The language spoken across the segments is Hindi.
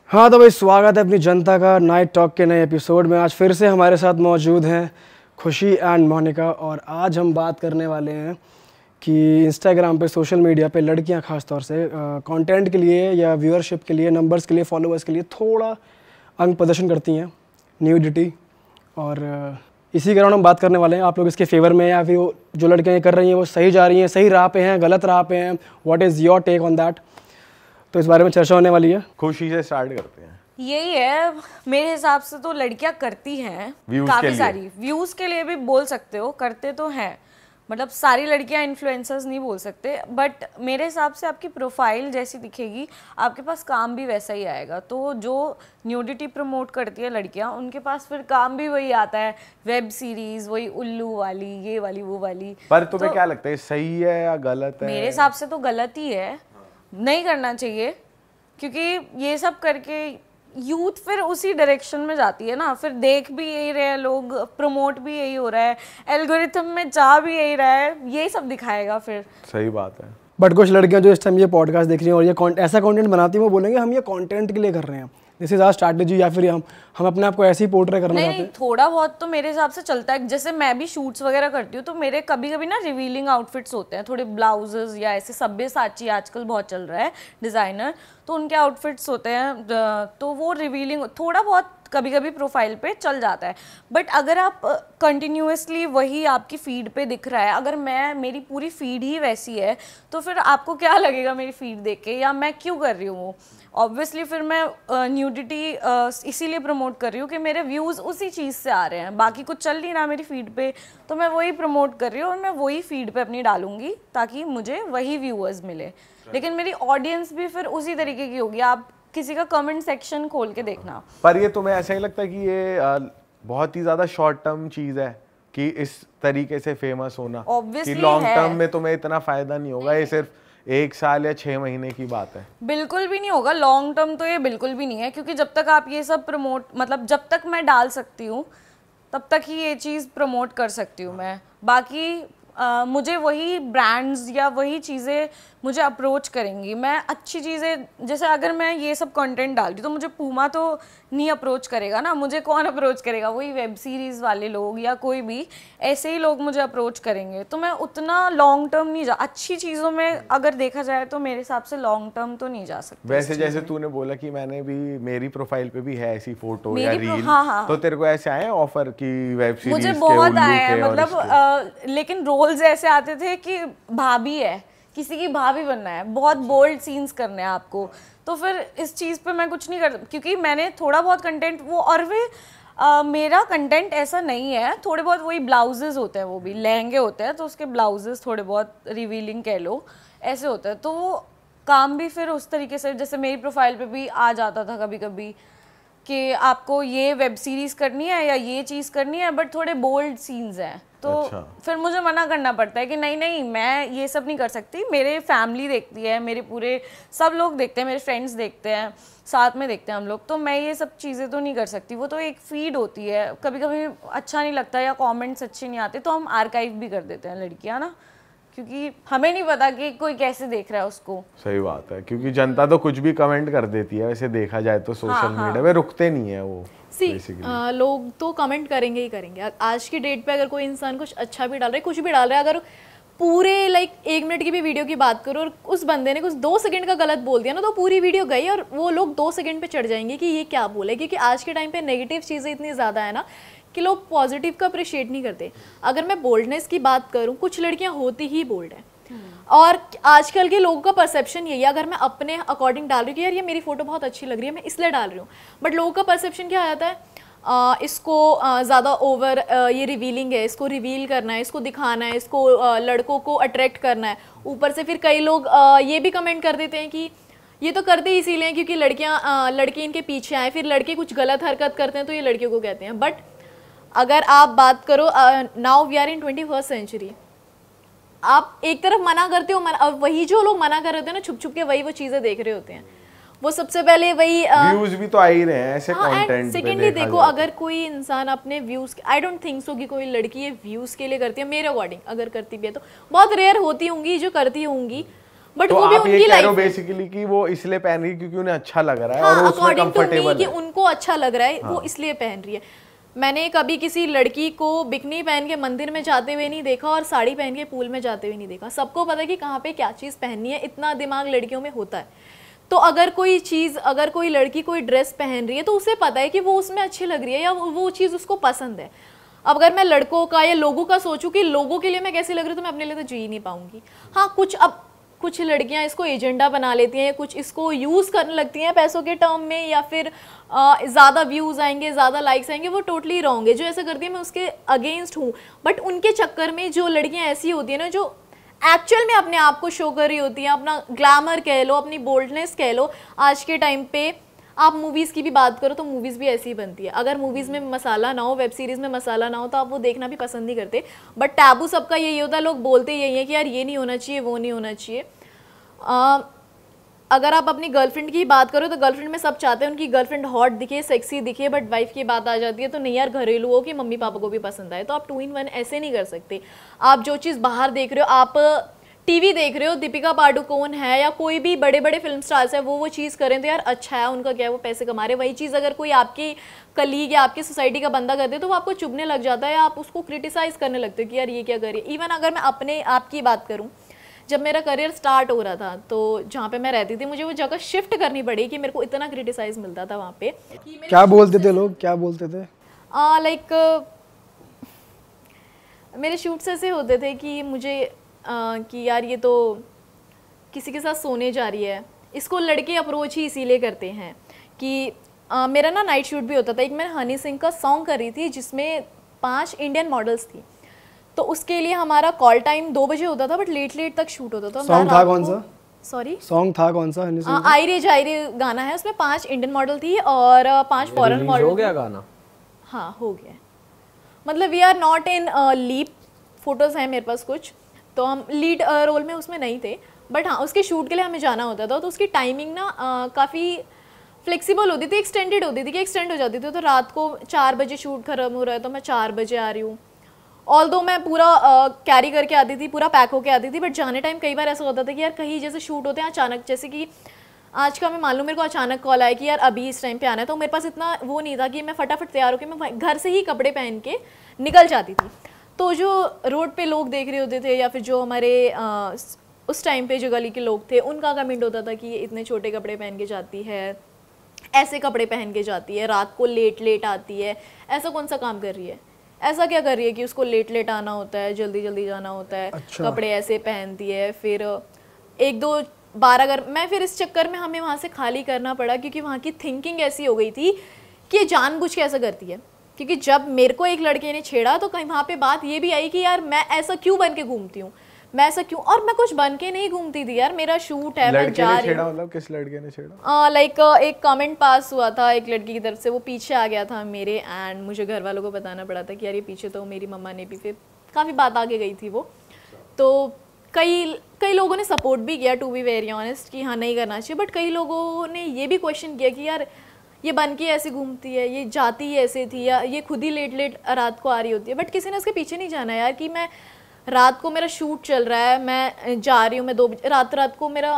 हाँ तो भाई स्वागत है अपनी जनता का नाइट टॉक के नए एपिसोड में। आज फिर से हमारे साथ मौजूद हैं खुशी एंड मोनिका और आज हम बात करने वाले हैं कि इंस्टाग्राम पे सोशल मीडिया पे लड़कियां ख़ास तौर से कंटेंट के लिए या व्यूअरशिप के लिए, नंबर्स के लिए, फॉलोअर्स के लिए थोड़ा अंग प्रदर्शन करती हैं, न्यूडिटी। और इसी कारण हम बात करने वाले हैं। आप लोग इसके फेवर में या फिर जो लड़कियाँ ये कर रही हैं वो सही जा रही हैं, सही राह पे हैं, गलत राह पे हैं, what is your take on that? तो इस बारे में चर्चा होने वाली है। खुशी से स्टार्ट करते हैं। यही है, मेरे हिसाब से तो लड़कियां करती हैं काफी सारी, व्यूज के लिए भी बोल सकते हो, करते तो हैं। मतलब सारी लड़कियां इन्फ्लुएंसर्स नहीं बोल सकते, बट मेरे हिसाब से आपकी प्रोफाइल जैसी दिखेगी आपके पास काम भी वैसा ही आएगा। तो जो न्यूडिटी प्रमोट करती है लड़कियां, उनके पास फिर काम भी वही आता है, वेब सीरीज, वही उल्लू वाली, ये वाली, वो वाली। पर तुम्हें क्या लगता है, सही है या गलत है? मेरे हिसाब से तो गलत ही है, नहीं करना चाहिए, क्योंकि ये सब करके यूथ फिर उसी डायरेक्शन में जाती है ना। फिर देख भी यही रहे हैं लोग, प्रमोट भी यही हो रहा है, एल्गोरिथम में जा भी यही रहा है, यही सब दिखाएगा फिर। सही बात है। बट कुछ लड़कियां जो इस टाइम ये पॉडकास्ट देख रही हैं और ये ऐसा कंटेंट बनाती हैं, वो बोलेंगे हम ये कंटेंट के लिए कर रहे हैं, दिस इज आवर स्ट्रैटेजी, या फिर हम अपने आप को ऐसे ही पोर्ट्रे करना चाहते हैं। थोड़ा बहुत तो मेरे हिसाब से चलता है। जैसे मैं भी शूट्स वगैरह करती हूँ तो मेरे कभी कभी ना रिवीलिंग आउटफिट्स होते हैं, थोड़े ब्लाउजेस या ऐसे सब्यसाची आजकल बहुत चल रहा है डिज़ाइनर, तो उनके आउटफिट्स होते हैं, तो वो रिवीलिंग थोड़ा बहुत कभी कभी प्रोफाइल पे चल जाता है। बट अगर आप कंटिन्यूअसली वही आपकी फीड पे दिख रहा है, अगर मेरी पूरी फीड ही वैसी है, तो फिर आपको क्या लगेगा मेरी फीड देख के, या मैं क्यों कर रही हूँ? ऑब्वियसली फिर मैं न्यूडिटी इसीलिए प्रमोट कर रही हूँ कि मेरे व्यूज़ उसी चीज़ से आ रहे हैं, बाकी कुछ चल नहीं रहा मेरी फीड पे, तो मैं वही प्रमोट कर रही हूँ और मैं वही फीड पे अपनी डालूंगी ताकि मुझे वही व्यूअर्स मिले। लेकिन मेरी ऑडियंस भी फिर उसी तरीके की होगी। आप किसी का कमेंट सेक्शन खोल के देखना। पर ये तुम्हें ऐसा ही लगता है कि ये बहुत ही ज्यादा शॉर्ट टर्म चीज है कि इस तरीके से फेमस होना, कि लॉन्ग टर्म में तुम्हें इतना फायदा नहीं होगा? ये सिर्फ 1 साल या 6 महीने की बात है। बिल्कुल भी नहीं होगा लॉन्ग टर्म, तो ये बिल्कुल भी नहीं है, क्योंकि जब तक आप ये सब प्रमोट, मतलब जब तक मैं डाल सकती हूँ तब तक ही ये चीज़ प्रमोट कर सकती हूँ मैं। बाकी मुझे वही ब्रांड्स या वही चीज़ें मुझे अप्रोच करेंगी। मैं अच्छी चीज़ें, जैसे अगर मैं ये सब कंटेंट डाल रही तो मुझे पूमा तो नहीं अप्रोच करेगा ना, मुझे कौन अप्रोच करेगा? वही वेब सीरीज़ वाले लोग या कोई भी ऐसे ही लोग मुझे अप्रोच करेंगे। तो मैं उतना लॉन्ग टर्म नहीं अच्छी चीज़ों में अगर देखा जाए तो मेरे हिसाब से लॉन्ग टर्म तो नहीं जा सकते। वैसे जैसे तूने बोला कि मैंने भी, मेरी प्रोफाइल पे भी है ऐसी फोटो या रील, हाँ। तो तेरे को ऐसे आए ऑफर की वेब सीरीज? मुझे बहुत आए हैं, मतलब लेकिन रोल्स ऐसे आते थे कि भाभी है, किसी की भाभी बनना है, बहुत बोल्ड सीन्स करने हैं आपको, तो फिर इस चीज़ पे मैं कुछ नहीं कर, क्योंकि मैंने थोड़ा बहुत कंटेंट वो, और वे मेरा कंटेंट ऐसा नहीं है, थोड़े बहुत वही ब्लाउजेस होते हैं, वो भी लहंगे होते हैं तो उसके ब्लाउजेस थोड़े बहुत रिवीलिंग कह लो, ऐसे होता है। तो वो काम भी फिर उस तरीके से, जैसे मेरी प्रोफाइल पे भी आ जाता था कभी कभी कि आपको ये वेब सीरीज़ करनी है या ये चीज़ करनी है, बट थोड़े बोल्ड सीन्स हैं, तो फिर मुझे मना करना पड़ता है कि नहीं नहीं मैं ये सब नहीं कर सकती। मेरे फैमिली देखती है, मेरे पूरे सब लोग देखते हैं, मेरे फ्रेंड्स देखते हैं, साथ में देखते हैं हम लोग, तो मैं ये सब चीज़ें तो नहीं कर सकती। वो तो एक फीड होती है, कभी कभी अच्छा नहीं लगता या कमेंट्स अच्छे नहीं आते तो हम आर्काइव भी कर देते हैं लड़कियां ना, क्योंकि हमें नहीं पता कि कोई कैसे देख रहा है उसको। सही बात है, क्योंकि जनता तो कुछ भी कमेंट कर देती है वैसे देखा जाए तो, सोशल मीडिया में रुकते नहीं है वो। लोग तो कमेंट करेंगे ही करेंगे। आज की डेट पे अगर कोई इंसान कुछ अच्छा भी डाल रहा है, कुछ भी डाल रहा है, अगर पूरे 1 मिनट की भी वीडियो की बात करो और उस बंदे ने कुछ 2 सेकंड का गलत बोल दिया ना, तो पूरी वीडियो गई और वो लोग 2 सेकंड पे चढ़ जाएंगे कि ये क्या बोले। क्योंकि आज के टाइम पे नेगेटिव चीज़ें इतनी ज़्यादा है ना कि लोग पॉजिटिव का अप्रिशिएट नहीं करते। अगर मैं बोल्डनेस की बात करूँ, कुछ लड़कियाँ होती ही बोल्ड हैं, और आजकल के लोगों का परसेप्शन यही है, अगर मैं अपने अकॉर्डिंग डाल रही हूँ कि यार ये मेरी फोटो बहुत अच्छी लग रही है मैं इसलिए डाल रही हूँ, बट लोगों का परसेप्शन क्या आ जाता है, इसको ज़्यादा ओवर ये रिवीलिंग है, इसको रिवील करना है, इसको दिखाना है, इसको लड़कों को अट्रैक्ट करना है। ऊपर से फिर कई लोग ये भी कमेंट कर देते हैं कि ये तो करते ही इसीलिए क्योंकि लड़के इनके पीछे आए, फिर लड़के कुछ गलत हरकत करते हैं तो ये लड़कियों को कहते हैं। बट अगर आप बात करो, now we are in 21st century, आप एक तरफ मना करते हो, वही जो लोग मना कर रहे होते हैं ना, छुप छुप के वही वो चीज़ें देख रहे होते हैं, वो सबसे पहले वही व्यूज भी तो आ ही रहे हैं ऐसे कंटेंट पे। सेकेंडली देखो, अगर कोई इंसान अपने views, I don't think so कि कोई लड़की ये व्यूज के लिए करती है, मेरे अकॉर्डिंग अगर करती भी है तो बहुत रेयर होती होंगी जो करती होंगी, बट तो वो भी उनकी लाइफ है बेसिकली कि वो इसलिए पहन रही है क्योंकि उन्हें अच्छा लग रहा है, हाँ, और वो उसमें कंफर्टेबल है कि उनको अच्छा लग रहा है, वो इसलिए पहन रही है। मैंने कभी किसी लड़की को बिकनी पहन के मंदिर में जाते हुए नहीं देखा और साड़ी पहन के पूल में जाते हुए नहीं देखा। सबको पता है कि कहाँ पे क्या चीज़ पहननी है, इतना दिमाग लड़कियों में होता है। तो अगर कोई चीज़, अगर कोई लड़की कोई ड्रेस पहन रही है तो उसे पता है कि वो उसमें अच्छी लग रही है या वो चीज़ उसको पसंद है। अब अगर मैं लड़कों का या लोगों का सोचूं कि लोगों के लिए मैं कैसी लग रही हूँ, तो मैं अपने लिए तो जी ही नहीं पाऊंगी। हाँ, कुछ लड़कियां इसको एजेंडा बना लेती हैं, कुछ इसको यूज़ करने लगती हैं पैसों के टर्म में, या फिर ज़्यादा व्यूज़ आएंगे, ज़्यादा लाइक्स आएंगे, वो टोटली रॉन्ग है। जो ऐसा करती है मैं उसके अगेंस्ट हूँ। बट उनके चक्कर में जो लड़कियां ऐसी होती हैं ना, जो एक्चुअल में अपने आप को शो कर रही होती हैं, अपना ग्लैमर कह लो, अपनी बोल्डनेस कह लो। आज के टाइम पे आप मूवीज़ की भी बात करो तो मूवीज़ भी ऐसी ही बनती है। अगर मूवीज़ में मसाला ना हो, वेब सीरीज़ में मसाला ना हो, तो आप वो देखना भी पसंद नहीं करते। बट टैबू सबका यही होता है, लोग बोलते यही है कि यार ये नहीं होना चाहिए, वो नहीं होना चाहिए। अगर आप अपनी गर्लफ्रेंड की बात करो तो गर्लफ्रेंड में सब चाहते हैं उनकी गर्लफ्रेंड हॉट दिखे, सेक्सी दिखे, बट वाइफ की बात आ जाती है तो नहीं यार, घरेलू हो कि मम्मी पापा को भी पसंद आए। तो आप 2 in 1 ऐसे नहीं कर सकते। आप जो चीज़ बाहर देख रहे हो, आप टीवी देख रहे हो, दीपिका पाडुकोण है या कोई भी बड़े बड़े फिल्म स्टार्स है, वो चीज़ करें तो यार अच्छा है, उनका क्या है, वो पैसे कमा रहे। वही चीज़ अगर कोई आपकी कलीग या आपकी सोसाइटी का बंदा करते तो वो आपको चुभने लग जाता है, आप उसको क्रिटिसाइज करने लगते हो कि यार ये क्या कर रही है। इवन अगर मैं अपने आप की बात करूँ, जब मेरा करियर स्टार्ट हो रहा था तो जहाँ पे मैं रहती थी मुझे वो जगह शिफ्ट करनी पड़ी कि मेरे को इतना क्रिटिसाइज मिलता था वहाँ पे। क्या बोलते थे लोग, क्या बोलते थे? लाइक मेरे शूट्स ऐसे होते थे कि मुझे कि यार ये तो किसी के साथ सोने जा रही है। इसको लड़के अप्रोच ही इसीलिए करते हैं कि मेरा ना नाइट शूट भी होता था। एक मैं हनी सिंह का सॉन्ग कर रही थी जिसमें 5 इंडियन मॉडल्स थी, तो उसके लिए हमारा कॉल टाइम 2 बजे होता था, बट लेट तक शूट होता था। सॉन्ग था कौन सा? सॉरी, सॉन्ग था कौन सा? हनी सिंह आयरे जायरे गाना है, उसमें 5 इंडियन मॉडल थी और 5 फॉरेन मॉडल। हो गया गाना? हाँ हो गया। मतलब we are not in leap, photos हैं मेरे पास कुछ, तो हम लीड रोल में उसमें नहीं थे। बट हाँ, उसके शूट के लिए हमें जाना होता था, तो उसकी टाइमिंग ना काफ़ी फ्लेक्सिबल होती थी, एक्सटेंडेड होती थी कि एक्सटेंड हो जाती थी। तो रात को 4 बजे शूट खत्म हो रहा है तो मैं 4 बजे आ रही हूँ। ऑल्दो मैं पूरा कैरी करके आती थी, पूरा पैक होके आती थी, बट जाने टाइम कई बार ऐसा होता था कि यार कहीं जैसे शूट होते हैं अचानक, जैसे कि आज का मैं मान लूँ मेरे को अचानक कॉल आया कि यार अभी इस टाइम पे आना है, तो मेरे पास इतना वो नहीं था कि मैं फटाफट तैयार होकर मैं घर से ही कपड़े पहन के निकल जाती थी। तो जो रोड पे लोग देख रहे होते थे या फिर जो हमारे उस टाइम पे जो गली के लोग थे, उनका कमेंट होता था कि ये इतने छोटे कपड़े पहन के जाती है, ऐसे कपड़े पहन के जाती है, रात को लेट आती है, ऐसा कौन सा काम कर रही है, ऐसा क्या कर रही है कि उसको लेट आना होता है, जल्दी जाना होता है। अच्छा। कपड़े ऐसे पहनती है। फिर 1-2 बार अगर मैं, फिर इस चक्कर में हमें वहाँ से खाली करना पड़ा क्योंकि वहाँ की थिंकिंग ऐसी हो गई थी कि ये जानबूझ के ऐसा करती है। क्योंकि जब मेरे को एक लड़के ने छेड़ा तो कहीं वहाँ पे बात ये भी आई कि यार मैं ऐसा क्यों बन के घूमती हूँ, मैं ऐसा क्यों, और मैं कुछ बन के नहीं घूमती थी यार, मेरा शूट है, मैं जा रही हूँ। मतलब किस लड़के ने छेड़ा? लाइक एक कमेंट पास हुआ था एक लड़की की तरफ से, वो पीछे आ गया था मेरे, एंड मुझे घर वालों को बताना पड़ा था कि यार ये पीछे, तो मेरी मम्मा ने भी, फिर काफ़ी बात आगे गई थी वो। तो कई लोगों ने सपोर्ट भी किया, टू बी वेरी ऑनेस्ट, कि हाँ नहीं करना चाहिए। बट कई लोगों ने ये भी क्वेश्चन किया कि यार ये बन के ऐसे घूमती है, ये जाती ही ऐसे थी, या ये खुद ही लेट रात को आ रही होती है। बट किसी ने उसके पीछे नहीं जाना यार, कि मैं रात को मेरा शूट चल रहा है, मैं जा रही हूँ, मैं 2 बजे रात को मेरा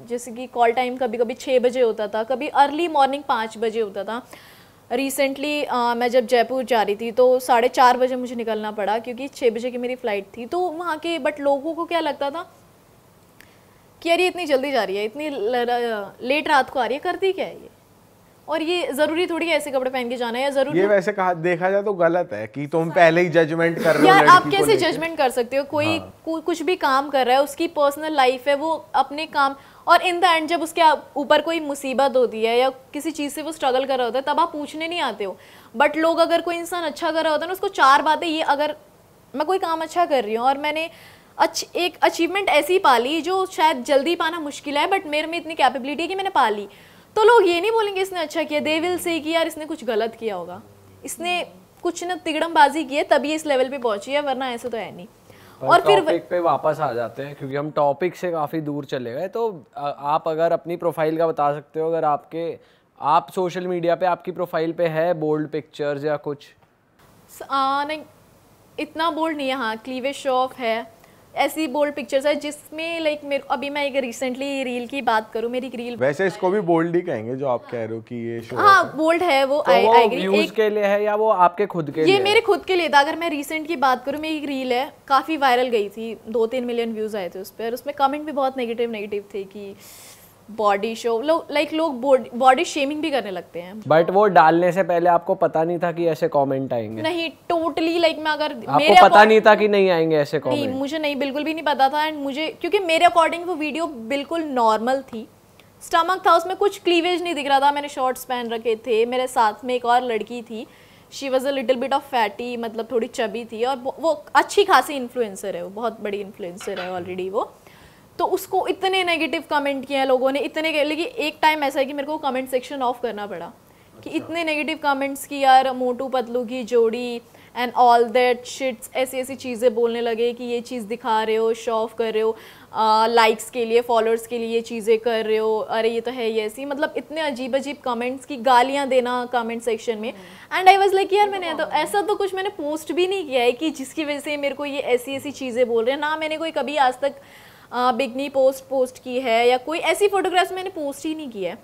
जैसे कि कॉल टाइम कभी 6 बजे होता था, कभी अर्ली मॉर्निंग 5 बजे होता था। रिसेंटली मैं जब जयपुर जा रही थी तो 4:30 बजे मुझे निकलना पड़ा क्योंकि 6 बजे की मेरी फ़्लाइट थी। तो वहाँ के बट लोगों को क्या लगता था कि यार ये इतनी जल्दी जा रही है, इतनी लेट रात को आ रही है, करती क्या है ये, और ये जरूरी थोड़ी ऐसे कपड़े पहन के जाना है, या जरूरी ये वैसे कहा देखा जाए तो गलत है कि तुम पहले ही जजमेंट कर रहे हो। यार आप कैसे जजमेंट कर सकते हो? कोई कुछ भी काम कर रहा है, उसकी पर्सनल लाइफ है, वो अपने काम, और इन द एंड जब उसके ऊपर कोई मुसीबत होती है या किसी चीज़ से वो स्ट्रगल कर रहा होता है, तब आप पूछने नहीं आते हो। बट लोग, अगर कोई इंसान अच्छा कर रहा होता है ना, उसको 4 बातें, ये अगर मैं कोई काम अच्छा कर रही हूँ और मैंने एक अचीवमेंट ऐसी पाली जो शायद जल्दी पाना मुश्किल है, बट मेरे में इतनी कैपेबिलिटी है कि मैंने पाली, तो लोग ये नहीं बोलेंगे इसने अच्छा किया, दे विल से कि यार इसने कुछ गलत किया होगा, इसने कुछ न तिगड़मबाजी की है तभी इस लेवल पे पहुंची है, वरना ऐसे तो है नहीं। और फिर टॉपिक पे वापस आ जाते हैं क्योंकि हम टॉपिक से काफ़ी दूर चले गए। तो आप अगर अपनी प्रोफाइल का बता सकते हो, अगर आप सोशल मीडिया पे आपकी प्रोफाइल पे है बोल्ड पिक्चर्स या कुछ? नहीं, इतना बोल्ड नहीं है। हाँ, क्लीवेज शो ऑफ है, ऐसी बोल्ड पिक्चर्स है जिसमें लाइक मेरे अभी मैं एक रिसेंटली रील की बात करूं, मेरी रील वैसे इसको भी बोल्ड ही कहेंगे जो आप कह रहे हो कि ये शो हाँ बोल्ड है वो, आई एग्री। व्यूज के लिए है या वो आपके खुद के लिए? ये मेरे खुद के लिए था। अगर मैं रिसेंट की बात करूं, मेरी एक रील है काफी वायरल गई थी, 2-3 मिलियन व्यूज आए थे उस पर, उसमें कमेंट भी बहुत नेगेटिव थे कि बॉडी शो, लोग बॉडी शेमिंग भी करने लगते हैं। बट वो डालने से पहले आपको पता नहीं था कि ऐसे कमेंट आएंगे? नहीं, टोटली लाइक मैं अगर आपको पता नहीं था कि नहीं आएंगे ऐसे कमेंट? नहीं, मुझे नहीं, बिल्कुल भी नहीं पता था। एंड मुझे क्योंकि मेरे अकॉर्डिंग वो वीडियो बिल्कुल नॉर्मल थी, स्टमक था उसमें, कुछ क्लीवेज नहीं दिख रहा था, मैंने शॉर्ट्स पहन रखे थे, मेरे साथ में एक और लड़की थी, she was a little bit of fatty, मतलब थोड़ी चबी थी, और वो अच्छी खासी इन्फ्लुएंसर है, वो बहुत बड़ी इन्फ्लुएंसर है ऑलरेडी वो। तो उसको इतने नेगेटिव कमेंट किए हैं लोगों ने, इतने, लेकिन एक टाइम ऐसा है कि मेरे को कमेंट सेक्शन ऑफ करना पड़ा कि इतने नेगेटिव कमेंट्स की यार मोटू पतलू की जोड़ी एंड ऑल दैट शिट्स, ऐसी चीज़ें बोलने लगे कि ये चीज़ दिखा रहे हो, शो ऑफ कर रहे हो, लाइक्स के लिए, फॉलोअर्स के लिए ये चीज़ें कर रहे हो, अरे ये तो है ये ऐसी, मतलब इतने अजीब कमेंट्स की गालियाँ देना कमेंट सेक्शन में। एंड आई वाज लाइक यार मैंने तो ऐसा तो कुछ मैंने पोस्ट भी नहीं किया है कि जिसकी वजह से मेरे को ये ऐसी चीज़ें बोल रहे हैं, ना मैंने कोई कभी आज तक बिकनी पोस्ट की है या कोई ऐसी फोटोग्राफ्स मैंने पोस्ट ही नहीं की है।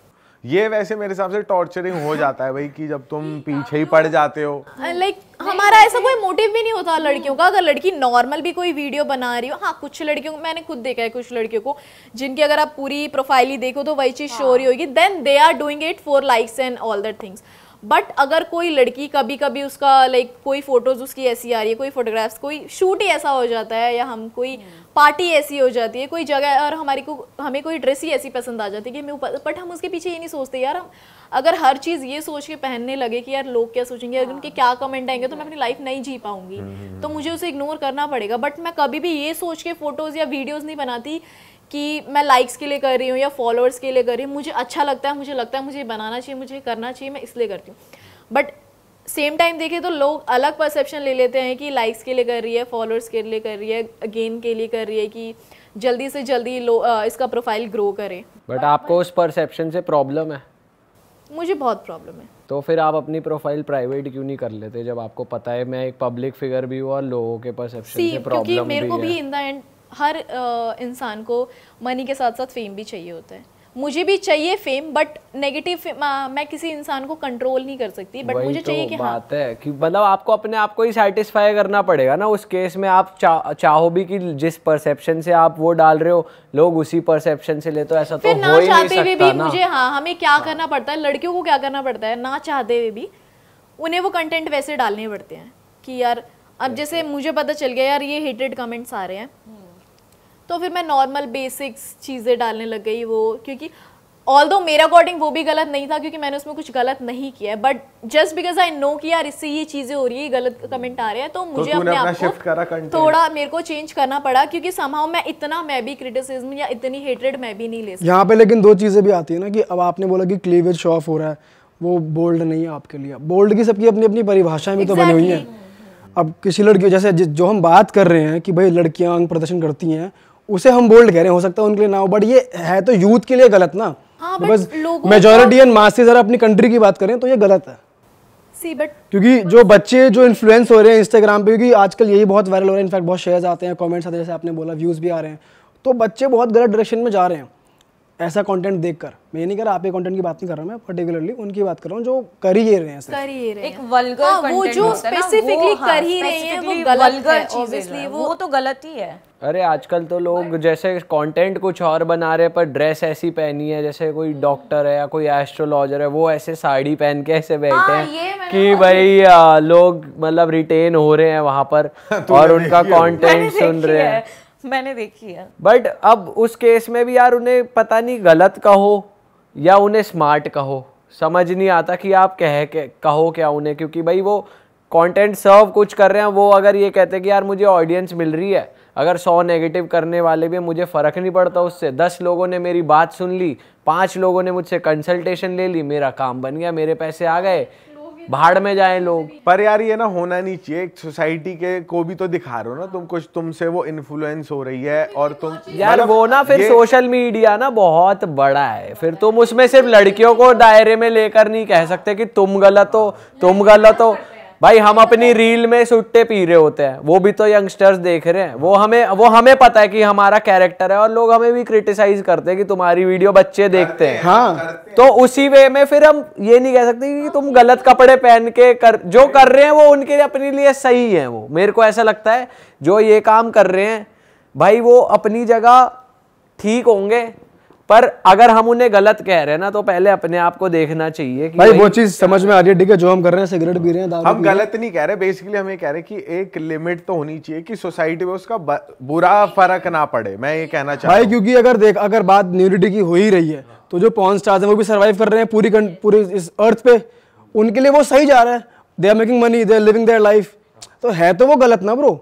ये वैसे मेरे हिसाब से टॉर्चरिंग हो जाता है भाई कि जब तुम पीछे ही पड़ जाते हो। लाइक हमारा ऐसा कोई मोटिव भी नहीं होता लड़कियों का, अगर लड़की नॉर्मल भी कोई वीडियो बना रही हो, हाँ कुछ लड़कियों को मैंने खुद देखा है, कुछ लड़कियों को जिनकी अगर आप पूरी प्रोफाइल ही देखो तो वही चीज़ शो हो रही होगी, then they are doing it for likes and all that things. But अगर कोई लड़की कभी कभी उसका लाइक कोई फोटोज उसकी ऐसी आ रही है, कोई फोटोग्राफ्स, कोई शूट ही ऐसा हो जाता है, या हम कोई पार्टी ऐसी हो जाती है कोई जगह, और हमें कोई ड्रेस ही ऐसी पसंद आ जाती है कि बट हम उसके पीछे ये नहीं सोचते यार, हम अगर हर चीज़ ये सोच के पहनने लगे कि यार लोग क्या सोचेंगे, अगर उनके क्या कमेंट आएंगे तो मैं अपनी लाइफ नहीं जी पाऊंगी, तो मुझे उसे इग्नोर करना पड़ेगा। बट मैं कभी भी ये सोच के फोटोज़ या वीडियोज़ नहीं बनाती कि मैं लाइक्स के लिए कर रही हूँ या फॉलोअर्स के लिए कर रही हूँ, मुझे अच्छा लगता है, मुझे लगता है मुझे बनाना चाहिए, मुझे करना चाहिए, मैं इसलिए करती हूँ। बट सेम टाइम देखें तो लोग अलग परसेप्शन ले लेते हैं कि लाइक्स के लिए कर रही है, फॉलोअर्स के लिए कर रही है, गेन के लिए कर रही है कि जल्दी से जल्दी इसका प्रोफाइल ग्रो करे। बट आपको उस परसेप्शन से प्रॉब्लम है? मुझे बहुत प्रॉब्लम है। तो फिर आप अपनी प्रोफाइल प्राइवेट क्यों नहीं कर लेते जब आपको पता है मैं एक पब्लिक फिगर भी हूँ और लोगों के परसेप्शन से प्रॉब्लम भी है? क्योंकि मेरे को भी इन द एंड हर इंसान को मनी के साथ साथ फेम भी चाहिए होता है, मुझे भी चाहिए फेम, बट नेगेटिव मैं किसी इंसान को कंट्रोल नहीं कर सकती, बट मुझे चाहिए कि बात है कि मतलब आपको अपने आप को ही सेटिस्फाई करना पड़ेगा ना। उस केस में आप चाहो भी कि जिस परसेप्शन से आप वो डाल रहे हो लोग उसी परसेप्शन से ले, तो ऐसा तो हो ही नहीं सकता ना। मुझे हमें क्या करना पड़ता है, लड़कियों को क्या करना पड़ता है, ना चाहते हुए भी उन्हें वो कंटेंट वैसे डालने पड़ते हैं कि यार अब जैसे मुझे पता चल गया यार ये हेटेड कमेंट्स आ रहे हैं, तो फिर मैं नॉर्मल बेसिक्स चीज़ें डालने लग गई वो, क्योंकि ऑल्दो मेरे अकॉर्डिंग वो भी गलत नहीं था क्योंकि मैंने उसमें कुछ गलत नहीं किया है, but just because I know कि यार इससे ये चीज़ें हो रही है, गलत कमेंट आ रहे हैं, तो मुझे अपने आप को थोड़ा मेरे को चेंज करना पड़ा, क्योंकि समहाउ मैं भी क्रिटिसिज्म या इतनी हेट्रेड मैं भी नहीं ले सकती। यहाँ पे लेकिन दो चीज़ें भी आती है ना कि अब आपने बोला कि क्लीवेज शो ऑफ हो रहा है, वो बोल्ड नहीं है आपके लिए। बोल्ड की सबकी अपनी अपनी परिभाषाएं भी तो बनी हुई हैं। अब किसी लड़की जैसे जो हम बात कर रहे हैं कि भाई लड़कियां अंग प्रदर्शन करती हैं, उसे हम बोल्ड कह रहे हैं, हो सकता है उनके लिए ना हो, बट ये है तो यूथ के लिए गलत ना। बस मेजॉरिटी एंड मासेस अगर अपनी कंट्री की बात करें तो ये गलत है। क्योंकि जो बच्चे जो इन्फ्लुएंस हो रहे हैं इंस्टाग्राम पे, क्योंकि आजकल यही बहुत वायरल हो रहा है, इनफैक्ट बहुत शेयर्स आते हैं, कमेंट्स आते हैं, जैसे आपने बोला व्यूज़ भी आ रहे हैं, तो बच्चे बहुत गलत डायरेक्शन में जा रहे हैं ऐसा कंटेंट देखकर। मैं ये नहीं कह रहा, आप ये कंटेंट की बात नहीं कर रहा, मैं पर्टिकुलरली उनकी बात कर रहा हूँ जो कर ही रहे हैं, एक वल्गर कंटेंट, वो जो स्पेसिफिकली कर ही रहे हैं वो गलत है, ऑब्वियसली वो तो गलत ही है। अरे आजकल तो लोग जैसे कंटेंट कुछ और बना रहे हैं पर ड्रेस ऐसी पहनी है, जैसे कोई डॉक्टर है या कोई एस्ट्रोलॉजर है, वो ऐसे साड़ी पहन के ऐसे बैठे हैं कि भाई लोग मतलब रिटेन हो रहे हैं वहां पर और उनका कंटेंट सुन रहे हैं। मैंने देखी है। बट अब उस केस में भी यार उन्हें पता नहीं गलत कहो या उन्हें स्मार्ट कहो, समझ नहीं आता कि आप कहो क्या उन्हें, क्योंकि भाई वो कंटेंट सर्व कुछ कर रहे हैं। वो अगर ये कहते हैं कि यार मुझे ऑडियंस मिल रही है, अगर 100 नेगेटिव करने वाले भी, मुझे फ़र्क नहीं पड़ता उससे, 10 लोगों ने मेरी बात सुन ली, 5 लोगों ने मुझसे कंसल्टेशन ले ली, मेरा काम बन गया, मेरे पैसे आ गए, भाड़ में जाए लोग। पर यार ये ना होना नहीं चाहिए। एक सोसाइटी के को भी तो दिखा रहे हो ना तुम कुछ, तुमसे वो इन्फ्लुएंस हो रही है और तुम यार वो ना फिर सोशल मीडिया ना बहुत बड़ा है, फिर तुम उसमें सिर्फ लड़कियों को दायरे में लेकर नहीं कह सकते कि तुम गलत हो, तुम गलत हो। भाई हम अपनी रील में सुट्टे पी रहे होते हैं, वो भी तो यंगस्टर्स देख रहे हैं, वो हमें पता है कि हमारा कैरेक्टर है, और लोग हमें भी क्रिटिसाइज करते हैं कि तुम्हारी वीडियो बच्चे देखते हैं। हाँ, तो उसी वे में फिर हम ये नहीं कह सकते कि तुम गलत कपड़े पहन के जो कर रहे हैं वो उनके लिए अपने लिए सही है। वो मेरे को ऐसा लगता है जो ये काम कर रहे हैं भाई वो अपनी जगह ठीक होंगे, पर अगर हम उन्हें गलत कह रहे हैं ना तो पहले अपने आप को देखना चाहिए कि भाई वो चीज समझ में आ रही है। ठीक है, जो हम कर रहे हैं, सिगरेट पी रहे हैं, हम गलत नहीं कह रहे, बेसिकली हम ये कह रहे हैं कि एक लिमिट तो होनी चाहिए कि सोसाइटी में उसका बुरा फर्क ना पड़े। मैं ये कहना चाहता हूं भाई, क्योंकि अगर बात न्यूडिटी की हो ही रही है तो जो पॉर्न स्टार्स हैं वो भी सर्वाइव कर रहे हैं पूरी इस अर्थ पे, उनके लिए वो सही जा रहा है, they are making money, they are living their life. तो है तो वो गलत ना ब्रो।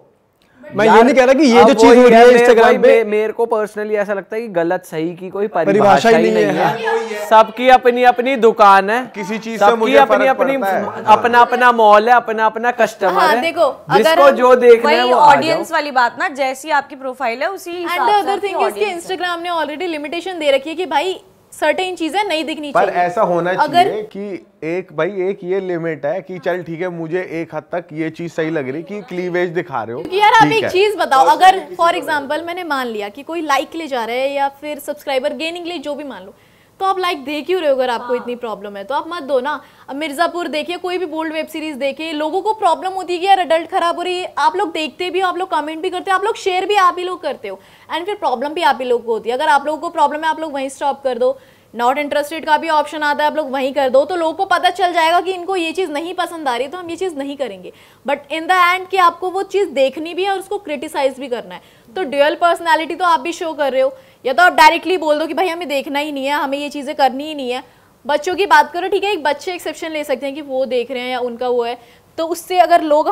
मैं ये नहीं कह रहा कि ये जो चीज हो रही है इंस्टाग्राम पे, मेरे को पर्सनली ऐसा लगता है कि गलत सही की कोई परिभाषा ही नहीं है। सबकी अपनी अपनी दुकान है, किसी चीज से मुझे फर्क पड़ता है, अपना अपना मॉल है, अपना अपना कस्टमर है। देखो, जिसको जो देखना है वो ऑडियंस वाली बात ना, जैसी आपकी प्रोफाइल है उसी हिसाब से। अदर थिंग इज कि इंस्टाग्राम ने ऑलरेडी लिमिटेशन दे रखी है कि भाई सर्टेन चीजें नहीं दिखनी चाहिए, पर ऐसा होना चाहिए कि एक ये लिमिट है कि चल ठीक है, मुझे एक हद तक ये चीज सही लग रही कि क्लीवेज दिखा रहे हो। यार आप एक चीज बताओ, अगर फॉर एग्जांपल मैंने मान लिया कि कोई लाइक ले जा रहा है या फिर सब्सक्राइबर गेनिंग ले, जो भी मान लो, तो आप लाइक दे क्यों रहे हो? अगर आपको इतनी प्रॉब्लम है तो आप मत दो ना। अब मिर्जापुर देखिए, कोई भी बोल्ड वेब सीरीज देखिए, लोगों को प्रॉब्लम होती है कि यार अडल्ट खराब हो रही है, आप लोग देखते भी हो, आप लोग कमेंट भी करते हो, आप लोग शेयर भी आप ही लोग करते हो, एंड फिर प्रॉब्लम भी आप ही लोग को होती है। अगर आप लोगों को प्रॉब्लम है, आप लोग वहीं स्टॉप कर दो। नॉट इंटरेस्टेड का भी ऑप्शन आता है, आप लोग वहीं कर दो, तो लोगों को पता चल जाएगा कि इनको ये चीज़ नहीं पसंद आ रही है, तो हम ये चीज़ नहीं करेंगे। बट इन द एंड कि आपको वो चीज़ देखनी भी है और उसको क्रिटिसाइज भी करना है। तो ड्यूअल पर्सनैलिटी तो आप भी शो कर रहे हो, या तो आप डायरेक्टली बोल दो कि भाई हमें देखना ही नहीं है, हमें ये चीज़ें करनी ही नहीं है। बच्चों की बात करो, ठीक है, एक बच्चे एक्सेप्शन ले सकते हैं कि वो देख रहे हैं या उनका वो है, तो उससे अगर लोग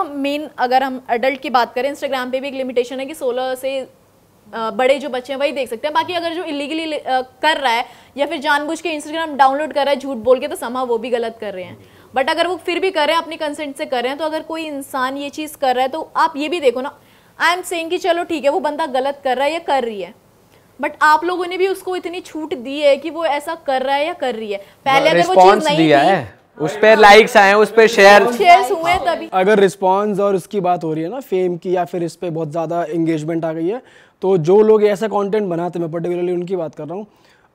अगर हम अडल्ट की बात करें, इंस्टाग्राम पे भी एक लिमिटेशन है कि 16 से बड़े जो बच्चे हैं वही देख सकते हैं। बाकी अगर जो इलीगली कर रहा है या फिर जानबूझ के इंस्टाग्राम डाउनलोड कर रहा है झूठ बोल के, तो समा वो भी गलत कर रहे हैं। बट अगर वो फिर भी कर रहे हैं, अपनी कंसेंट से कर रहे हैं, तो अगर कोई इंसान ये चीज़ कर रहा है तो आप ये भी देखो ना। आई एम सेइंग कि चलो ठीक है, वो बंदा गलत कर रहा है या कर रही है, बट आप लोगों ने भी उसको इतनी छूट दी है कि वो ऐसा कर रहा है या कर रही है। पहले अगर वो चीज़ नहीं थी, उस पे लाइक्स आए, उस पे शेयर्स हुए, तभी अगर रिस्पॉन्स और उसकी बात हो रही है ना, फेम की, या फिर इस पे बहुत ज़्यादा एंगेजमेंट आ गई है, तो जो लोग ऐसा कंटेंट बनाते हैं, मैं पर्टिकुलरली उनकी बात कर रहा हूँ,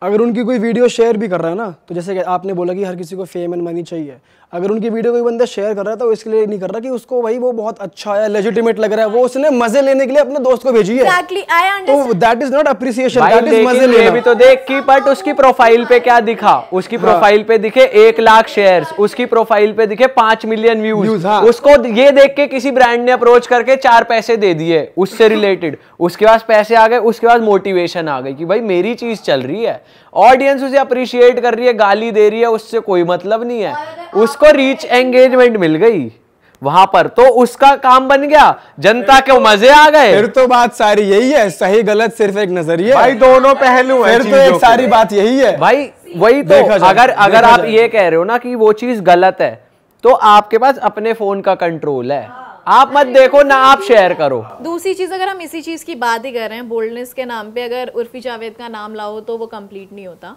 अगर उनकी कोई वीडियो शेयर भी कर रहा है ना, तो जैसे कि आपने बोला कि हर किसी को फेम एंड मनी चाहिए, अगर उनकी वीडियो कोई बंदा शेयर कर रहा है तो इसके लिए नहीं कर रहा कि उसको भाई वो बहुत अच्छा है, लेजिटिमेट लग रहा है, वो उसने मजे लेने के लिए अपने दोस्त को भेजी है। Exactly, I understand. तो that is not appreciation, that is मजे लेना। लेना। भी तो देख की, बट उसकी प्रोफाइल पे क्या दिखा, उसकी प्रोफाइल पे दिखे 1 लाख शेयर्स, उसकी प्रोफाइल पे दिखे 5 मिलियन व्यूज, उसको ये देख के किसी ब्रांड ने अप्रोच करके 4 पैसे दे दिए उससे रिलेटेड, उसके पास पैसे आ गए, उसके बाद मोटिवेशन आ गई कि भाई मेरी चीज चल रही है, ऑडियंस उसे अप्रिशिएट कर रही है, गाली दे रही है, उससे कोई मतलब नहीं है, उसको रीच एंगेजमेंट मिल गई वहां पर, तो उसका काम बन गया, जनता के मजे आ गए। फिर तो बात सारी यही है, सही गलत सिर्फ एक नजरिया भाई, दोनों पहलू हैं, फिर तो एक सारी बात यही है भाई। वही तो, अगर आप ये कह रहे हो ना कि वो चीज गलत है, तो आपके पास अपने फोन का कंट्रोल है, आप मत देखो ना, आप शेयर करो। दूसरी चीज, अगर हम इसी चीज की बात ही कर रहे हैं, बोल्डनेस के नाम पे अगर उर्फी जावेद का नाम लाओ तो वो कंप्लीट नहीं होता।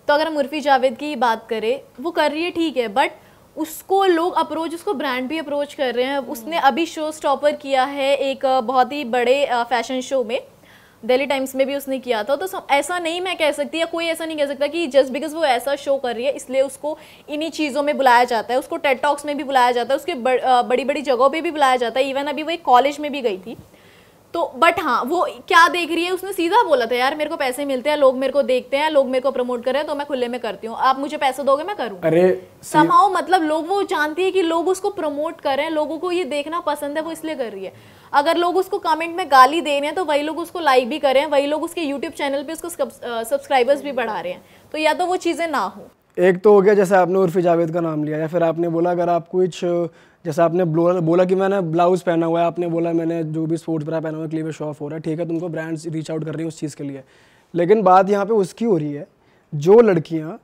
तो अगर हम उर्फी जावेद की बात करें, वो कर रही है ठीक है, बट उसको लोग अप्रोच, उसको ब्रांड भी अप्रोच कर रहे हैं। उसने अभी शो स्टॉपर किया है एक बहुत ही बड़े फैशन शो में, दिल्ली टाइम्स में भी उसने किया था। तो ऐसा नहीं मैं कह सकती, या कोई ऐसा नहीं कह सकता कि जस्ट बिकॉज वो ऐसा शो कर रही है इसलिए उसको इन्हीं चीज़ों में बुलाया जाता है। उसको टेड टॉक्स में भी बुलाया जाता है, उसके बड़ी बड़ी जगहों पे भी बुलाया जाता है। इवन अभी वो एक कॉलेज में भी गई थी। तो बट हाँ, वो क्या देख रही है, उसने सीधा बोला था यार मेरे को पैसे मिलते हैं, लोग मेरे को देखते हैं, लोग मेरे को प्रमोट कर रहे हैं, तो मैं खुले में करती हूँ, आप मुझे पैसे दोगे मैं करूँ। अरे समाओ मतलब लोग, वो जानती है कि लोग उसको प्रमोट कर रहे हैं, लोगों को ये देखना पसंद है, वो इसलिए कर रही है। अगर लोग उसको कमेंट में गाली दे रहे हैं तो वही लोग उसको लाइक भी कर रहे हैं, वही लोग उसके यूट्यूब चैनल पे उसको सब्सक्राइबर्स भी बढ़ा रहे हैं। तो या तो वो चीज़ें ना हो। एक तो हो गया जैसे आपने उर्फी जावेद का नाम लिया, या फिर आपने बोला अगर आप कुछ, जैसे आपने बोला कि मैंने ब्लाउज पहना हुआ है, आपने बोला मैंने जो भी स्पोर्ट्स ब्रा पहना हुआ है, क्लीवेज शो ऑफ हो रहा है, ठीक है, तुमको ब्रांड्स रीच आउट कर रही हैं उस चीज़ के लिए। लेकिन बात यहाँ पे उसकी हो रही है, जो लड़कियाँ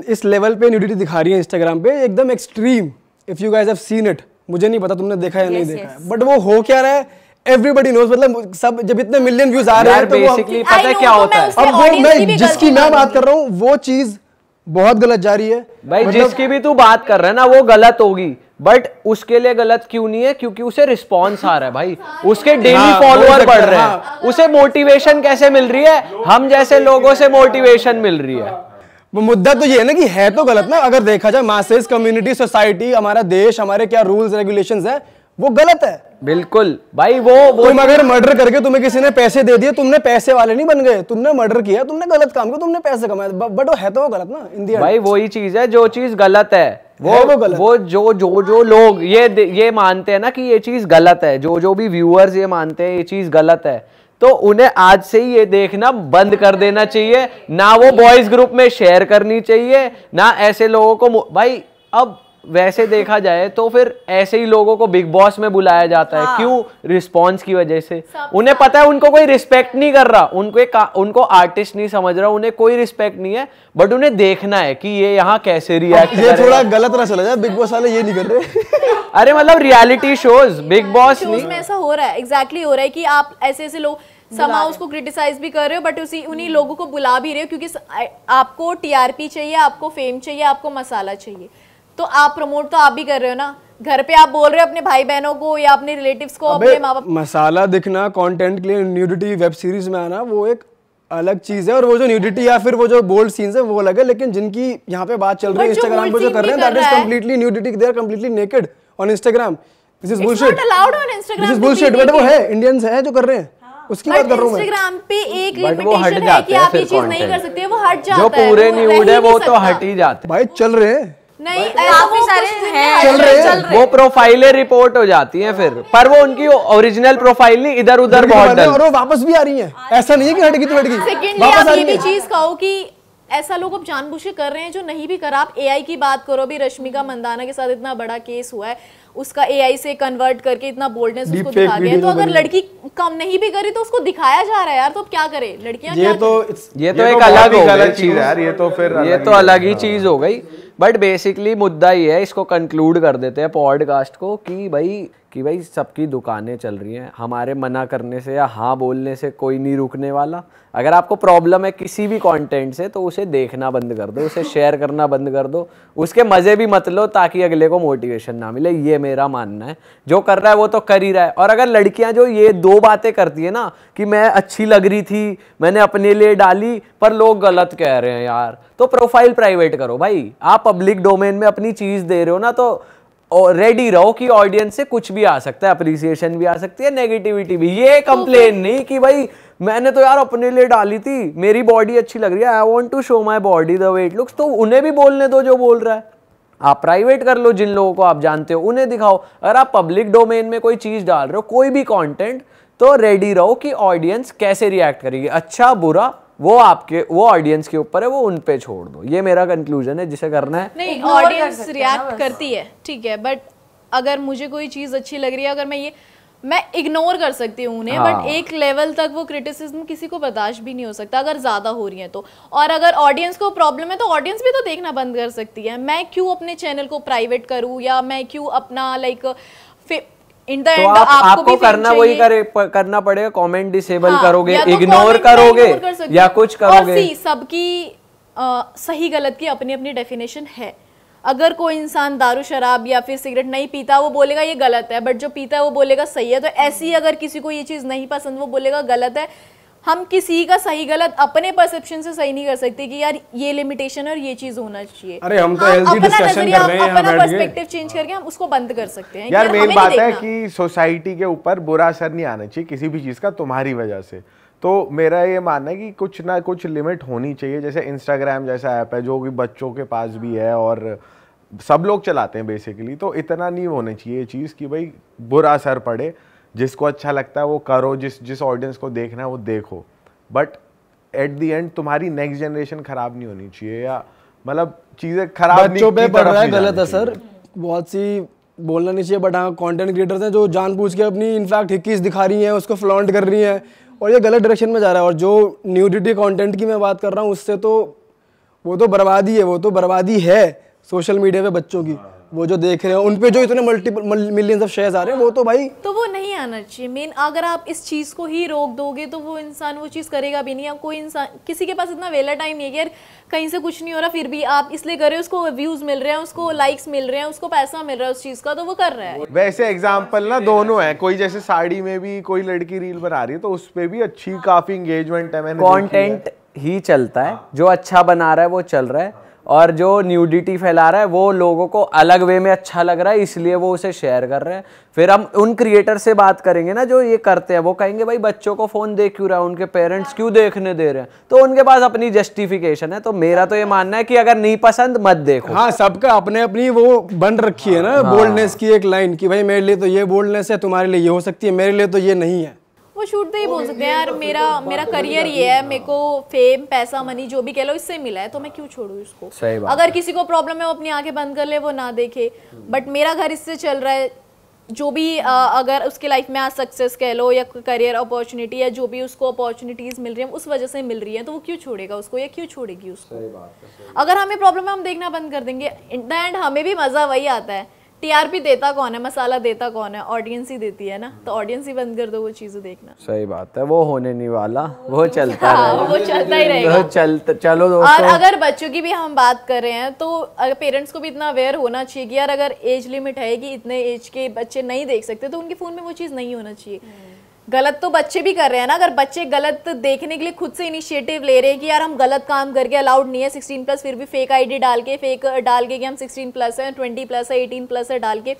इस लेवल पे न्यूडिटी दिखा रही हैं इंस्टाग्राम पे, एकदम extreme, if you guys have seen it, मुझे नहीं पता तुमने देखा या नहीं देखा है, बट वो हो क्या रहा है एवरीबडी नोज, मतलब सब, जब इतने मिलियन व्यूज आ रहे हैं तो बेसिकली पता है क्या होता है। अब वो मैं जिसकी मैं बात कर रहा हूँ वो चीज बहुत गलत जा रही है भाई, जिसकी भी तू बात कर रहा है ना वो गलत होगी, बट उसके लिए गलत क्यों नहीं है? क्योंकि उसे रिस्पॉन्स आ रहा है भाई, उसके डेली फॉलोअर बढ़ रहे हैं, उसे मोटिवेशन कैसे मिल रही है? हम जैसे लोगों से मोटिवेशन मिल रही है। वो मुद्दा तो ये है ना कि है तो गलत ना, अगर देखा जाए मासेस, कम्युनिटी, सोसाइटी, हमारा देश, हमारे क्या रूल्स रेगुलेशंस है, वो गलत है। बिल्कुल भाई, वो तुम अगर मर्डर करके तुम्हें किसी ने पैसे दे दिए, तुमने पैसे वाले नहीं बन गए, तुमने मर्डर किया, तुमने गलत काम किया, तुमने पैसे कमाए, बट वो है तो वो गलत ना इंडिया। भाई वही चीज है, जो चीज गलत है वो जो लोग ये मानते हैं ना कि ये चीज गलत है, जो भी व्यूअर्स ये मानते हैं ये चीज गलत है, तो उन्हें आज से ही ये देखना बंद कर देना चाहिए। ना वो बॉयज ग्रुप में शेयर करनी चाहिए, ना ऐसे लोगों को। भाई अब वैसे देखा जाए तो फिर ऐसे ही लोगों को बिग बॉस में बुलाया जाता है। क्यों? रिस्पॉन्स की वजह से। उन्हें पता है उनको कोई रिस्पेक्ट नहीं कर रहा, उनको आर्टिस्ट नहीं समझ रहा, उन्हें कोई रिस्पेक्ट नहीं है, बट उन्हें देखना है कि ये यहाँ कैसे रिएक्ट ये थोड़ा गलत ना चला जाए, बिग बॉस वाले ये नहीं कर रहे। अरे मतलब रियलिटी शोज, बिग बॉस नहीं में ऐसा हो रहा है, एग्जैक्टली हो रहा है कि आप ऐसे लोग समा उसको क्रिटिसाइज भी कर रहे हो, बट उन्हीं लोगों को बुला भी रहे हो, क्योंकि आपको टीआरपी चाहिए, आपको फेम चाहिए, आपको मसाला चाहिए, तो आप प्रमोट तो आप भी कर रहे हो ना। घर पे आप बोल रहे हो अपने भाई बहनों को या अपने रिलेटिव्स को, अपने माँ बाप। मसाला दिखना, कंटेंट के लिए न्यूडिटी वेब सीरीज में आना, वो एक अलग चीज है, और वो जो न्यूडिटी या फिर वो जो बोल्ड सीन्स है वो अलग है। लेकिन जिनकी यहाँ पे बात चल रही है इंस्टाग्राम पे जो कर रहे हैं, that is completely nudity, they are completely naked on Instagram. This is bullshit, this is bullshit, but वो है, इंडियंस है जो कर रहे हैं, उसकी बात कर रहा हूं मैं। इंस्टाग्राम पे एक लिमिटेशन है कि आप ये चीज नहीं कर सकते, वो हट जाता है। जो पूरे न्यूड है वो तो हट ही जाते हैं भाई, चल रहे हैं नहीं, काफी सारे हैं चल रहे हैं, वो प्रोफाइलें रिपोर्ट हो जाती हैं फिर, पर वो उनकी ओरिजिनल प्रोफाइल नहीं, इधर उधर बहुत डल, और वो वापस भी आ रही हैं। ऐसा नहीं है कि हटगी तो हटगी, सेकेंडली आप ये भी चीज कहो कि ऐसा लोग अब जानबूझ के कर रहे हैं जो नहीं भी करा। आप एआई की बात करो, भी रश्मिका मंदाना के साथ इतना बड़ा केस हुआ है, उसका एआई से कन्वर्ट करके इतना बोल्डनेस उसको दिखा दिया, तो अगर लड़की कम नहीं भी करी तो उसको दिखाया जा रहा है यार, तो अब क्या करे लड़कियां? ये तो एक अलग हो गई चीज यार, ये तो अलग ही चीज हो गई। बट बेसिकली मुद्दा ये है, इसको कंक्लूड कर देते हैं पॉडकास्ट को कि भाई सबकी दुकानें चल रही हैं, हमारे मना करने से या हाँ बोलने से कोई नहीं रुकने वाला। अगर आपको प्रॉब्लम है किसी भी कंटेंट से तो उसे देखना बंद कर दो, उसे शेयर करना बंद कर दो, उसके मजे भी मत लो ताकि अगले को मोटिवेशन ना मिले। ये मेरा मानना है। जो कर रहा है वो तो कर ही रहा है। और अगर लड़कियां जो ये दो बातें करती है ना कि मैं अच्छी लग रही थी, मैंने अपने लिए डाली, पर लोग गलत कह रहे हैं यार, तो प्रोफाइल प्राइवेट करो भाई। आप पब्लिक डोमेन में अपनी चीज दे रहे हो ना, तो रेडी रहो कि ऑडियंस से कुछ भी आ सकता है, अप्रिसिएशन भी आ सकती है, नेगेटिविटी भी। ये कंप्लेन नहीं कि भाई मैंने तो यार अपने लिए डाली थी, मेरी बॉडी अच्छी लग रही है, I want to show my body the way it looks, तो उन्हें भी बोलने दो जो बोल रहा है। आप प्राइवेट कर लो, जिन लोगों को आप जानते हो उन्हें दिखाओ। अगर आप पब्लिक डोमेन में कोई चीज डाल रहे हो, कोई भी कंटेंट, तो रेडी रहो कि ऑडियंस कैसे रिएक्ट करेगी, अच्छा बुरा वो ऑडियंस के ऊपर है, वो उन पे छोड़ दो। ये मेरा कंक्लूजन है, जिसे करना है। नहीं, ऑडियंस रिएक्ट करती है, ठीक है, बट अगर मुझे कोई चीज अच्छी लग रही है, अगर मैं इग्नोर कर सकती हूँ उन्हें, बट एक लेवल तक वो क्रिटिसिज्म किसी को बर्दाश्त भी नहीं हो सकता अगर ज्यादा हो रही है तो। और अगर ऑडियंस को प्रॉब्लम है तो ऑडियंस भी तो देखना बंद कर सकती है। मैं क्यों अपने चैनल को प्राइवेट करूँ, या मैं क्यों अपना इन द एंड आपको करना वही करना पड़ेगा। कमेंट डिसेबल करोगे, इग्नोर करोगे या कुछ करोगे। सबकी सही गलत की अपनी अपनी डेफिनेशन है। अगर कोई इंसान दारू शराब या फिर सिगरेट नहीं पीता, वो बोलेगा ये गलत है, बट जो पीता है वो बोलेगा सही है। तो ऐसे ही अगर किसी को ये चीज नहीं पसंद, वो बोलेगा गलत है। हम किसी का सही गलत अपने परसेप्शन से सही नहीं कर सकते कि यार ये लिमिटेशन और ये चीज होना चाहिए। अरे हम तो हेल्दी डिस्कशन कर रहे हैं, अपना पर्सपेक्टिव चेंज करके हम उसको बंद कर सकते हैं। यार मेन बात है कि सोसाइटी के ऊपर बुरा असर नहीं आना चाहिए किसी भी चीज का तुम्हारी वजह से। तो मेरा ये मानना है कि कुछ ना कुछ लिमिट होनी चाहिए। जैसे इंस्टाग्राम जैसा ऐप है जो कि बच्चों के पास भी है और सब लोग चलाते हैं बेसिकली, तो इतना नहीं होना चाहिए ये चीज़ कि भाई बुरा असर पड़े। जिसको अच्छा लगता है वो करो, जिस ऑडियंस को देखना है वो देखो, बट एट द एंड तुम्हारी नेक्स्ट जनरेशन खराब नहीं होनी चाहिए, या मतलब चीज़ें खराब बच्चों पे पड़ रहा है गलत असर। बहुत सी बोलना नहीं चाहिए, बट हाँ कंटेंट क्रिएटर्स हैं जो जानबूझ के अपनी इनफैक्ट हिक्कीज दिखा रही हैं, उसको फ्लॉन्ट कर रही हैं, और ये गलत डायरेक्शन में जा रहा है। और जो न्यूडिटी कंटेंट की मैं बात कर रहा हूँ, उससे तो वो तो बर्बादी है, वो तो बर्बादी है सोशल मीडिया पे बच्चों की। वो जो देख रहे हैं उन पे जो इतने मल्टीपल मिलियंस ऑफ शेयर्स आ रहे हैं, वो तो भाई तो वो नहीं आना चाहिए। मेन अगर आप इस चीज़ को ही रोक दोगे तो वो इंसान वो चीज़ करेगा भी नहीं। अब कोई इंसान, किसी के पास इतना वेला टाइम नहीं है कि यार कहीं से कुछ नहीं हो रहा फिर भी आप इसलिए कर रहे हो, उसको व्यूज मिल रहे हैं, उसको लाइक्स मिल रहे हैं, उसको पैसा मिल रहा है उस चीज़ का, तो वो कर रहा है। वैसे एग्जाम्पल ना दोनों है, कोई जैसे साड़ी में भी कोई लड़की रील बना रही है तो उस पे भी अच्छी काफी एंगेजमेंट है, मैंने कंटेंट ही चलता है, जो अच्छा बना रहा है वो चल रहा है, और जो न्यूडिटी फैला रहा है वो लोगों को अलग वे में अच्छा लग रहा है इसलिए वो उसे शेयर कर रहे हैं। फिर हम उन क्रिएटर से बात करेंगे ना जो ये करते हैं, वो कहेंगे भाई बच्चों को फोन देख क्यों रहा है, उनके पेरेंट्स क्यों देखने दे रहे हैं, तो उनके पास अपनी जस्टिफिकेशन है। तो मेरा तो ये मानना है कि अगर नहीं पसंद मत देखो। हाँ, सबका अपने अपनी वो बन रखी है ना बोल्डनेस की एक लाइन कि भाई मेरे लिए तो ये बोल्डनेस है, तुम्हारे लिए ये हो सकती है, मेरे लिए तो ये नहीं है। वो छूटते ही बोल सकते हैं यार मेरा करियर ये है, मेरे को फेम पैसा मनी जो भी कह लो इससे मिला है, तो मैं क्यों छोड़ूं इसको। सही बात। अगर किसी को प्रॉब्लम है वो अपनी आंखें बंद कर ले, वो ना देखे, बट मेरा घर इससे चल रहा है, जो भी अगर उसके लाइफ में आज सक्सेस कह लो या करियर अपॉर्चुनिटी या जो भी उसको अपॉर्चुनिटीज मिल रही है उस वजह से मिल रही है, तो वो क्यों छोड़ेगा उसको या क्यों छोड़ेगी उसको। सही बात है। अगर हमें प्रॉब्लम है हम देखना बंद कर देंगे, इन द एंड हमें भी मजा वही आता है। टीआरपी देता कौन है, मसाला देता कौन है, ऑडियंस ही देती है ना, तो ऑडियंस ही बंद कर दो वो चीजें देखना। सही बात है, वो होने नहीं वाला, वो चलता रहेगा, वो चलता ही रहेगा। चलो दोस्तों। और अगर बच्चों की भी हम बात कर रहे हैं तो पेरेंट्स को भी इतना अवेयर होना चाहिए कि यार अगर एज लिमिट है कि इतने एज के बच्चे नहीं देख सकते तो उनके फोन में वो चीज नहीं होना चाहिए। गलत तो बच्चे भी कर रहे हैं ना, अगर बच्चे गलत देखने के लिए खुद से इनिशिएटिव ले रहे हैं कि यार हम गलत काम करके, अलाउड नहीं है 16+ फिर भी फेक आईडी डाल के कि हम 16+ है, 20+ है, 18+ है डाल के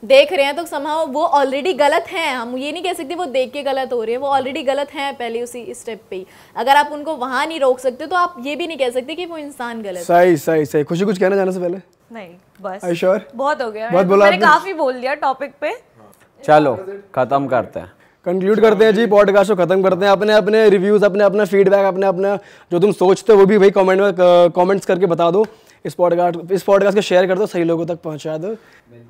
देख रहे हैं, तो समहाउ वो ऑलरेडी गलत हैं। हम ये नहीं कह सकते वो देख के गलत हो रहे हैं, वो ऑलरेडी गलत हैं पहले उसी स्टेप पे ही। अगर आप उनको वहां नहीं रोक सकते तो आप ये भी नहीं कह सकते कि वो इंसान गलत। सही। खुशी कुछ कहना जाने से पहले? नहीं, बस श्योर, बहुत हो गया, बहुत बोला, मैंने काफी बोल दिया टॉपिक पे। चलो खत्म करते हैं, कंक्लूड करते हैं जी, पॉडकास्ट को खत्म करते हैं। अपने अपने रिव्यूज, अपने अपना फीडबैक, अपने अपना जो तुम सोचते हो वो भी भाई कमेंट्स करके बता दो। इस पॉडकास्ट को शेयर कर दो, सही लोगों तक पहुंचा दो।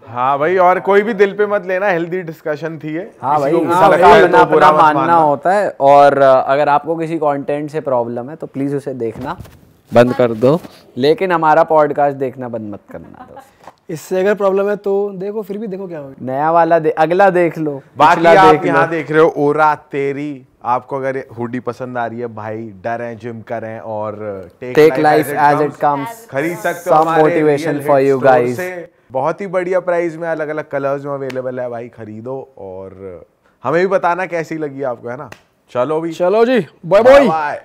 हाँ भाई, और कोई भी दिल पे मत लेना, हेल्दी डिस्कशन थी है। हाँ भाई, सबका अपना मानना होता है, और अगर आपको किसी कंटेंट से प्रॉब्लम है तो प्लीज उसे देखना बंद कर दो, लेकिन हमारा पॉडकास्ट देखना बंद मत करना। इससे अगर प्रॉब्लम है तो देखो, फिर भी देखो क्या होगा, नया वाला अगला देख लो। बाकी आप यहाँ देख रहे हो ओरा तेरी। आपको अगर हुडी पसंद आ रही है भाई, डरें, जिम करें और take life as it comes, खरीद सकते हो। Some motivation for you guys. बहुत ही बढ़िया प्राइस में, अलग अलग कलर्स में अवेलेबल है भाई, खरीदो और हमें भी बताना कैसी लगी आपको, है ना। चलो जी, बाय बाय।